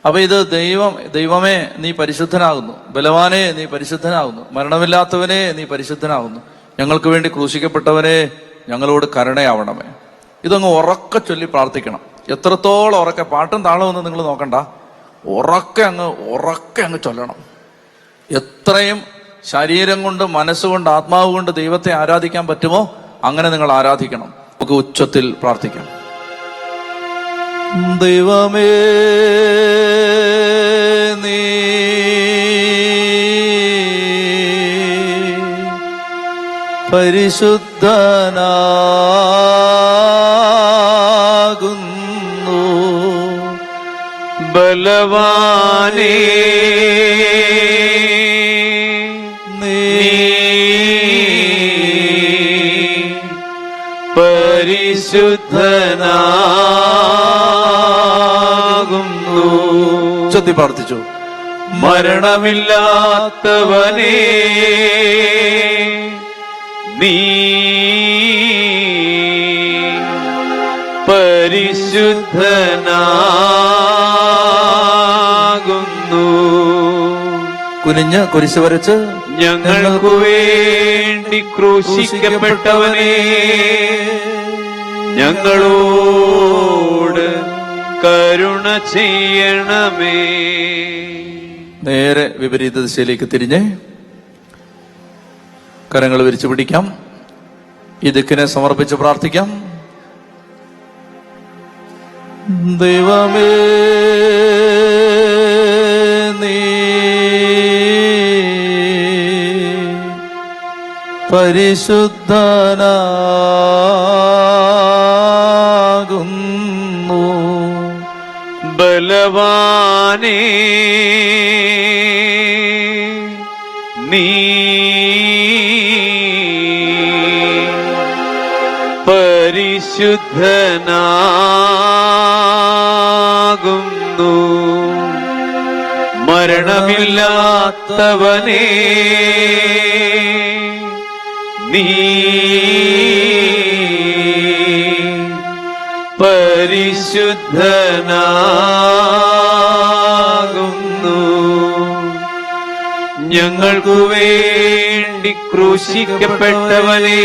അപ്പൊ ഇത് ദൈവമേ നീ പരിശുദ്ധനാകുന്നു, ബലവാനെ നീ പരിശുദ്ധനാകുന്നു, മരണമില്ലാത്തവനെ നീ പരിശുദ്ധനാകുന്നു, ഞങ്ങൾക്ക് വേണ്ടി ക്രൂശിക്കപ്പെട്ടവനെ ഞങ്ങളോട് കരുണയാവണമേ. ഇതങ്ങ് ഉറക്കെ ചൊല്ലി പ്രാർത്ഥിക്കണം. എത്രത്തോളം ഉറക്കെ, പാട്ടും താളമൊന്നും നിങ്ങൾ നോക്കണ്ട, ഉറക്കെ അങ്ങ് ചൊല്ലണം. എത്രയും ശരീരം കൊണ്ട്, മനസ്സുകൊണ്ട്, ആത്മാവ് കൊണ്ട് ദൈവത്തെ ആരാധിക്കാൻ പറ്റുമോ അങ്ങനെ നിങ്ങൾ ആരാധിക്കണം. നമുക്ക് ഉച്ചത്തിൽ പ്രാർത്ഥിക്കാം. ദൈവമേ നീ പരിശുദ്ധനാകുന്നു, ബലവാനേ നീ പരിശുദ്ധനാകുന്നു. ചൊല്ലി പ്രാർത്ഥിച്ചു. മരണമില്ലാത്തവനേ നീ പരിശുദ്ധനാകുന്നു. കുനിഞ്ഞ് കുരിശ് വരച്ച് ഞങ്ങൾക്കു വേണ്ടി ക്രൂശിക്കപ്പെട്ടവനേ, ഞങ്ങളോട് കരുണ ചെയ്യണമേ. നേരെ വിപരീത ദിശയിലേക്ക് തിരിഞ്ഞ് കരങ്ങൾ വിരിച്ചു പിടിക്കാം. ഈ ദിക്കിനെ സമർപ്പിച്ച് പ്രാർത്ഥിക്കാം. ദൈവമേ നീ പരിശുദ്ധനാകുന്നു, ബലവാനേ നീ പരിശുദ്ധനാകുന്നു, മരണമില്ലാത്തവനേ നീ പരിശുദ്ധനാകുന്നു. ഞങ്ങൾക്കു വേണ്ടി ക്രൂശിക്കപ്പെട്ടവനേ,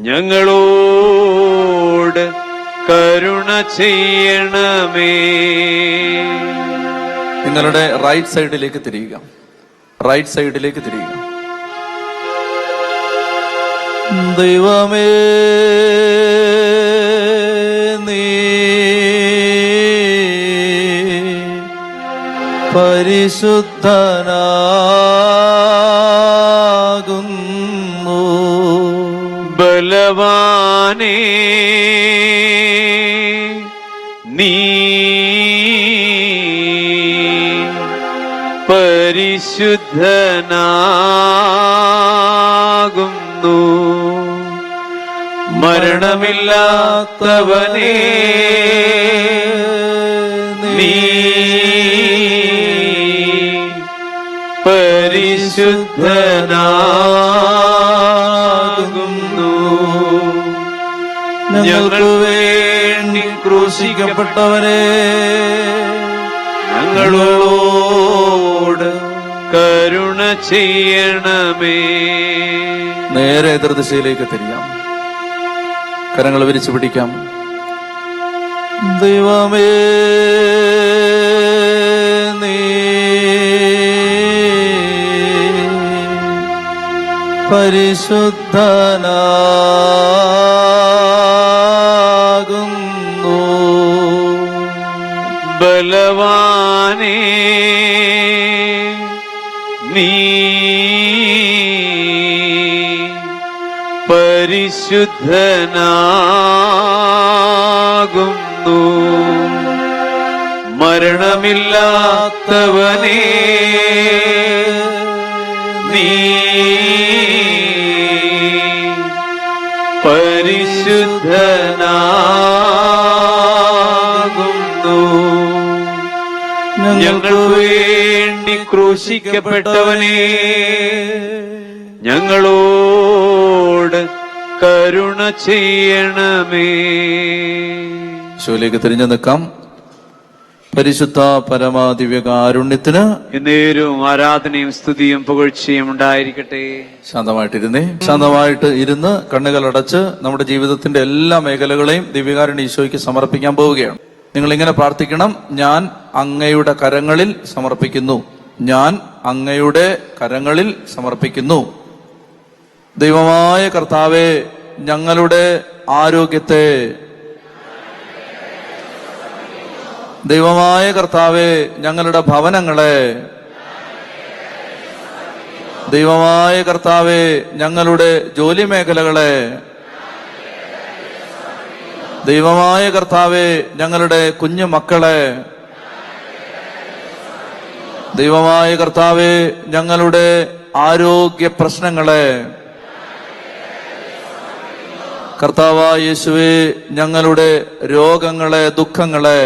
ഞങ്ങളോട് കരുണ ചെയ്യണമേ. നിങ്ങളുടെ റൈറ്റ് സൈഡിലേക്ക് തിരിയുക. റൈറ്റ് സൈഡിലേക്ക് തിരിയുക. ദൈവമേ നീ പരിശുദ്ധനാകുന്നു, ബലവാനേ നീ പരിശുദ്ധനാകുന്നു, മരണമില്ലാത്തവനേ നീ പരിശുദ്ധനാകുന്നു. ഞങ്ങൾക്ക് വേണ്ടി ക്രൂശിക്കപ്പെട്ടവനെ ഞങ്ങളോട് കരുണ ചെയ്യണമേ. നേരെ എതിർദിശയിലേക്ക് തിരിയാം. കരങ്ങൾ വിരിച്ചു പിടിക്കാം. ദൈവമേ നീ പരിശുദ്ധനാകുന്നു, ബലവാനേ നീ പരിശുദ്ധനാകുന്നു, മരണമില്ലാത്തവനേ നീ പരിശുദ്ധനാകുന്നു. ഞങ്ങൾക്കു വേണ്ടി ക്രൂശിക്കപ്പെട്ടവനേ, ഞങ്ങളോട് കരുണ ചെയ്യണമേ. ഈശോയിലേക്ക് തിരിഞ്ഞു നിൽക്കാം. പരിശുദ്ധ പരമാദിവ്യകാരുണ്യത്തിന് എന്നേരും ആരാധനയും സ്തുതിയും പുകഴ്ചയും ഉണ്ടായിരിക്കട്ടെ. ശാന്തമായിട്ട് ഇരുന്ന് കണ്ണുകളടച്ച് നമ്മുടെ ജീവിതത്തിന്റെ എല്ലാ മേഖലകളെയും ദിവ്യകാരുണ്യ ഈശോയ്ക്ക് സമർപ്പിക്കാൻ പോവുകയാണ്. നിങ്ങൾ ഇങ്ങനെ പ്രാർത്ഥിക്കണം: ഞാൻ അങ്ങയുടെ കരങ്ങളിൽ സമർപ്പിക്കുന്നു, ഞാൻ അങ്ങയുടെ കരങ്ങളിൽ സമർപ്പിക്കുന്നു. ദൈവമായ കർത്താവേ, ഞങ്ങളുടെ ആരോഗ്യത്തെ, ദൈവമായ കർത്താവേ, ഞങ്ങളുടെ ഭവനങ്ങളെ, ദൈവമായ കർത്താവേ, ഞങ്ങളുടെ ജോലി മേഖലകളെ, ദൈവമായ കർത്താവേ, ഞങ്ങളുടെ കുഞ്ഞു മക്കളെ, ദൈവമായ കർത്താവേ, ഞങ്ങളുടെ ആരോഗ്യ പ്രശ്നങ്ങളെ, കർത്താവായ യേശുവേ, ഞങ്ങളുടെ രോഗങ്ങളെ, ദുഃഖങ്ങളെ,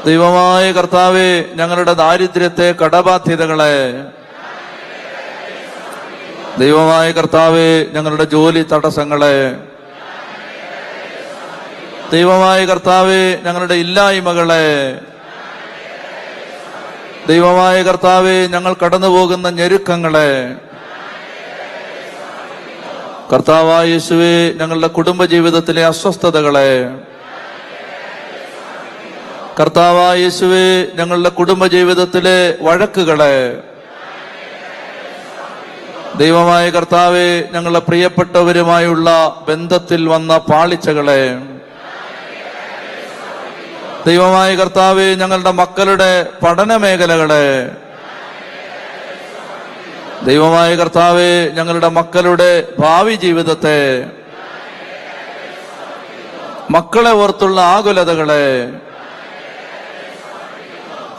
ദൈവമായ കർത്താവേ, ഞങ്ങളുടെ ദാരിദ്ര്യത്തെ, കടബാധ്യതകളെ, ദൈവമായ കർത്താവേ, ഞങ്ങളുടെ ജോലി തടസ്സങ്ങളെ, ദൈവമായ കർത്താവേ, ഞങ്ങളുടെ ഇല്ലായ്മകളെ, ദൈവമായ കർത്താവേ, ഞങ്ങൾ കടന്നുപോകുന്ന ഞെരുക്കങ്ങളെ, കർത്താവായ യേശുവേ, ഞങ്ങളുടെ കുടുംബജീവിതത്തിലെ അസ്വസ്ഥതകളെ, കർത്താവായ യേശുവേ, ഞങ്ങളുടെ കുടുംബജീവിതത്തിലെ വഴക്കുകളെ, ദൈവമായ കർത്താവേ, ഞങ്ങളുടെ പ്രിയപ്പെട്ടവരുമായുള്ള ബന്ധത്തിൽ വന്ന പാളിച്ചകളെ, ദൈവമായ കർത്താവേ, ഞങ്ങളുടെ മക്കളുടെ പഠന മേഖലകളെ, ദൈവമായ കർത്താവേ, ഞങ്ങളുടെ മക്കളുടെ ഭാവി ജീവിതത്തെ, മക്കളെ ഓർത്തുള്ള ആകുലതകളെ,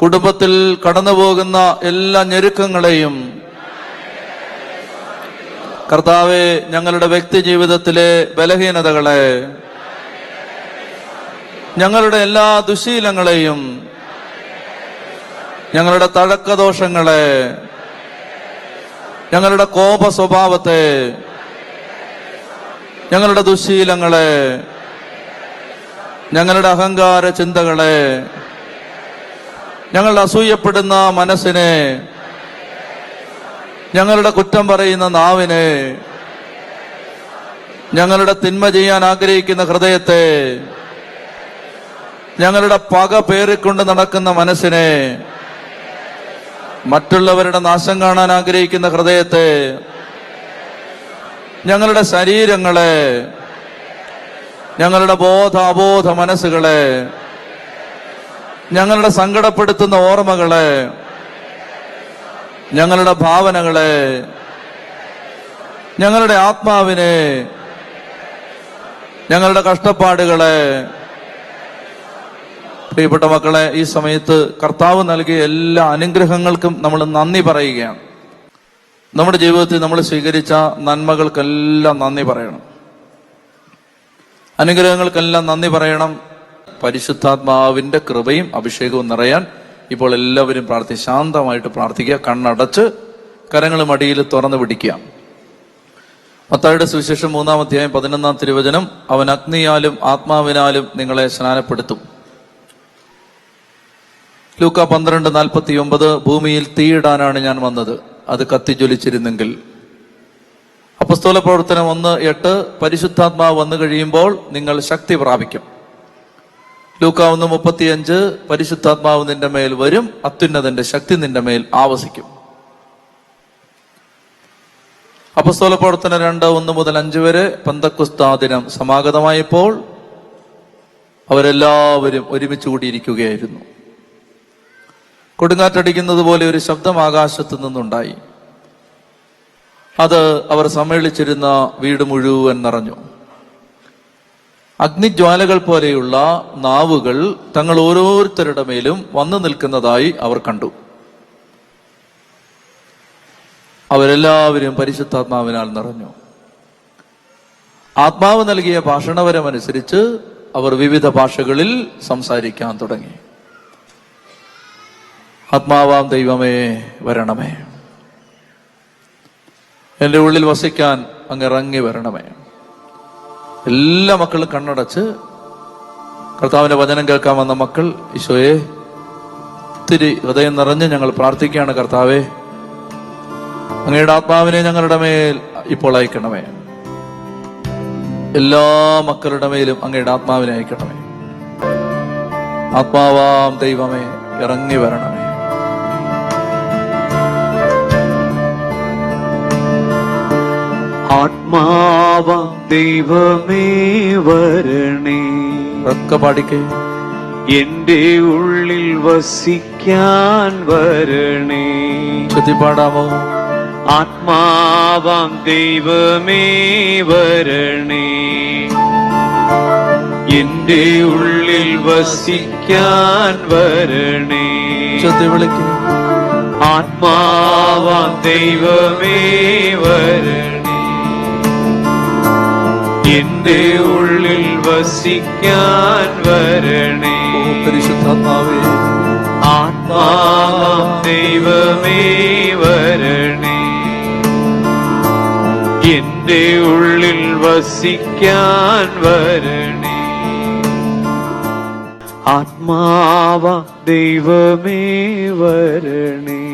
കുടുംബത്തിൽ കടന്നുപോകുന്ന എല്ലാ ഞെരുക്കങ്ങളെയും, കർത്താവേ, ഞങ്ങളുടെ വ്യക്തി ജീവിതത്തിലെ ബലഹീനതകളെ, ഞങ്ങളുടെ എല്ലാ ദുശീലങ്ങളെയും, ഞങ്ങളുടെ തഴക്കദോഷങ്ങളെ, ഞങ്ങളുടെ കോപ സ്വഭാവത്തെ, ഞങ്ങളുടെ ദുശീലങ്ങളെ, ഞങ്ങളുടെ അഹങ്കാര ചിന്തകളെ, ഞങ്ങളുടെ അസൂയപ്പെടുന്ന മനസ്സിനെ, ഞങ്ങളുടെ കുറ്റം പറയുന്ന നാവിനെ, ഞങ്ങളുടെ തിന്മ ചെയ്യാൻ ആഗ്രഹിക്കുന്ന ഹൃദയത്തെ, ഞങ്ങളുടെ പക പേറിക്കൊണ്ട് നടക്കുന്ന മനസ്സിനെ, മറ്റുള്ളവരുടെ നാശം കാണാൻ ആഗ്രഹിക്കുന്ന ഹൃദയത്തെ, ഞങ്ങളുടെ ശരീരങ്ങളെ, ഞങ്ങളുടെ ബോധ അബോധ മനസ്സുകളെ, ഞങ്ങളുടെ സങ്കടപ്പെടുത്തുന്ന ഓർമ്മകളെ, ഞങ്ങളുടെ ഭാവനകളെ, ഞങ്ങളുടെ ആത്മാവിനെ, ഞങ്ങളുടെ കഷ്ടപ്പാടുകളെ. പ്രിയപ്പെട്ട മക്കളെ, ഈ സമയത്ത് കർത്താവ് നൽകിയ എല്ലാ അനുഗ്രഹങ്ങൾക്കും നമ്മൾ നന്ദി പറയുകയാണ്. നമ്മുടെ ജീവിതത്തിൽ നമ്മൾ സ്വീകരിച്ച നന്മകൾക്കെല്ലാം നന്ദി പറയണം, അനുഗ്രഹങ്ങൾക്കെല്ലാം നന്ദി പറയണം. പരിശുദ്ധാത്മാവിന്റെ കൃപയും അഭിഷേകവും നിറയാൻ ഇപ്പോൾ എല്ലാവരും ശാന്തമായിട്ട് പ്രാർത്ഥിക്കുക. കണ്ണടച്ച് കരങ്ങൾ മടിയിൽ തുറന്നു പിടിക്കുക. മത്തായിയുടെ സുവിശേഷം 3-ാം അധ്യായം 11-ാം തിരുവചനം: അവൻ അഗ്നിയാലും ആത്മാവിനാലും നിങ്ങളെ സ്നാനപ്പെടുത്തും. ലൂക്ക 12:49: ഭൂമിയിൽ തീയിടാനാണ് ഞാൻ വന്നത്, അത് കത്തിജ്വലിച്ചിരുന്നെങ്കിൽ. അപ്പസ്തോല പ്രവർത്തനം 1:8: പരിശുദ്ധാത്മാവ് വന്നു കഴിയുമ്പോൾ നിങ്ങൾ ശക്തി പ്രാപിക്കും. ലൂക്ക 1:35: പരിശുദ്ധാത്മാവ് നിന്റെ മേൽ വരും, അത്യുന്നതന്റെ ശക്തി നിന്റെ മേൽ ആവസിക്കും. അപ്പസ്തോല പ്രവർത്തനം 2:1-5 വരെ: പെന്തക്കോസ്താ ദിനം സമാഗതമായപ്പോൾ അവരെല്ലാവരും ഒരുമിച്ച് കൂടിയിരിക്കുകയായിരുന്നു. കൊടുങ്കാറ്റടിക്കുന്നത് പോലെ ഒരു ശബ്ദം ആകാശത്തു നിന്നുണ്ടായി. അത് അവർ സമ്മേളിച്ചിരുന്ന വീട് മുഴുവൻ നിറഞ്ഞു. അഗ്നിജ്വാലകൾ പോലെയുള്ള നാവുകൾ തങ്ങൾ ഓരോരുത്തരുടെ മേലും വന്നു നിൽക്കുന്നതായി അവർ കണ്ടു. അവരെല്ലാവരും പരിശുദ്ധാത്മാവിനാൽ നിറഞ്ഞു. ആത്മാവ് നൽകിയ ഭാഷണവരമനുസരിച്ച് അവർ വിവിധ ഭാഷകളിൽ സംസാരിക്കാൻ തുടങ്ങി. ആത്മാവാം ദൈവമേ വരണമേ, എൻ്റെ ഉള്ളിൽ വസിക്കാൻ അങ്ങ് ഇറങ്ങി വരണമേ. എല്ലാ മക്കളും കണ്ണടച്ച് കർത്താവിന്റെ വചനം കേൾക്കാൻ വന്ന മക്കൾ, ഈശോയെ ഒത്തിരി ഹൃദയം നിറഞ്ഞ് ഞങ്ങൾ പ്രാർത്ഥിക്കുകയാണ്. കർത്താവെ, അങ്ങയുടെ ആത്മാവിനെ ഞങ്ങളുടെ മേൽ ഇപ്പോൾ അയക്കണമേ. എല്ലാ മക്കളുടെ മേലും അങ്ങയുടെ ആത്മാവിനെ അയക്കണമേ. ആത്മാവാം ദൈവമേ, ഇറങ്ങി വരണമേ. ആത്മാവാം ദൈവമേ വരണേ, ഉറക്കെ പാടിക്കേ. എന്റെ ഉള്ളിൽ വസിക്കാൻ വരണേ. ചൊല്ലിപ്പാടാമോ? ആത്മാവാം ദൈവമേ വരണേ, എന്റെ ഉള്ളിൽ വസിക്കാൻ വരണേ. ചൊല്ലി വിളിക്കേ. ആത്മാവാം ദൈവമേ വരണേ, എന്റെ ഉള്ളിൽ വസിക്കാൻ വരണേ. പരിശുദ്ധാത്മാവേ, ആത്മാവാം ദൈവമേ വരണേ, എന്റെ ഉള്ളിൽ വസിക്കാൻ വരണേ. ആത്മാവാം ദൈവമേ വരണേ.